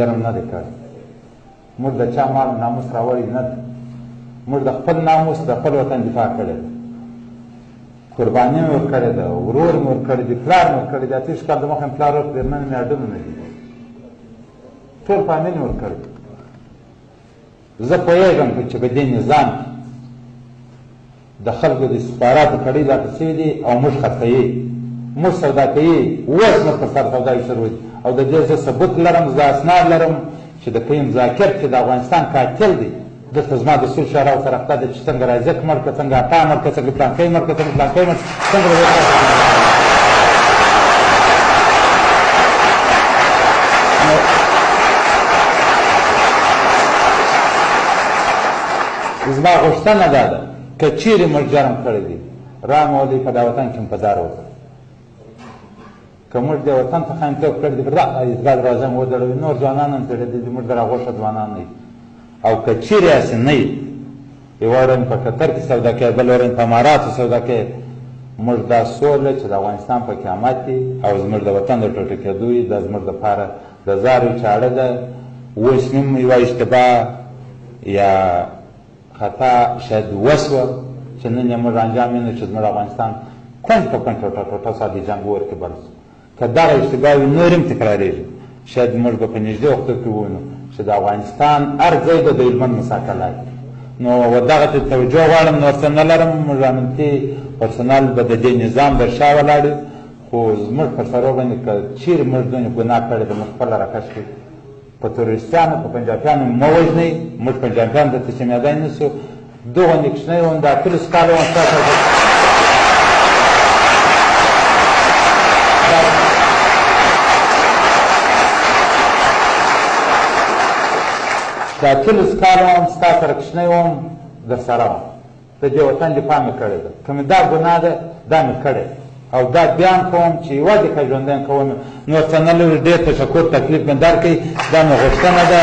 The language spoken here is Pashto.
شرم نه دی کړی. موږ د چا مال ناموس راوړی نه دی. موږ د خپل ناموس د خپل وطن دفاع کړې ده. قرباني مې ورکړې ده، ورور مې ورکړی دی، پلار مې ورکړی دی. 30 کال دمخه مې پلار ورکړی، نن مې اډونه نه دي. ټول فامیل مې ورکړی. زه پوهېږم چې په دې نظام کې د خلکو د استخباراتو کړۍ راته سوي دي او موږ خرڅوي، موږ سودا کوي. اوس موږ په سر سودا شروع دي او د دې زه ثبوت لرم، زه اسناد لرم چې د قیم ذاکر چې د افغانستان قاتل دی. دلته زما د سور شعراو سره اخته ده چې څنګه رازق مړ کړه، څنګه عطا مړ کړه، څنګه پلانکی مړ کړه، څنګه پلانکی مړ څنګه زما غوښتنه دا ده که چیرې موږ جرم کړی دی رام ولي په دا وطن کې هم په دار وکړه. که موږ د وطن ته خاینتوب کړی دی پر دا عیدګاه دروازه مې ودروي، نور ځوانان هم تړلي دي، موږ د راغوښه ځوانان نه یو. او که چیرې هسې نه یي، یوه ورځ په قطر کې سودا کوي، بله ورځ په اماراتو سودا کوي، موږ دا سوله چې د افغانستان په قیامت دی او زموږ د وطن د ټوټه کېدو وي، دا زموږ دپاره د زارو چاړه ده. اوس هم یوه اشتباه یا خطا شاید وسوه چې نن یې موږ انجام وینو چې زموږ افغانستان کونج په کونج ټوټه ټوټه سا د جنګ اور کې بل شو. که دغه اشتباه وي نور هم تکرارېږي، شاید موږ به په نږدې وختو کې ووینو چې د افغانستان هر ځای به د هلمند مساکه لاګي. نو و دغه ته توجه غواړم، نور څه نه لرم. موږ امنیتي پرسونل به د دې نظام در شا ولاړ وي، خو زموږ پر سرو باندې که چیرې موږ دونې ګناه کړې ده، موږ خپله راکش کړي. په تروریستانو په پنجابیانو مه وژنئ، موږ پنجابیان درته چې میدان نیسو. دغه نیکشنۍ وم د 18 کاله وم ستاسو د 18 کاله وم ستا سره کشنۍ وم در سره وم، د دې وطن دفاع مې کړې ده. که مې دا ګناه ده دا مې کړې او دا بیان کوم چې یوازې که ژوندی کوم، نور څه نه لري. ډېر تشکر، تکلیف مې درکړئ، دا مې غوښتنه ده.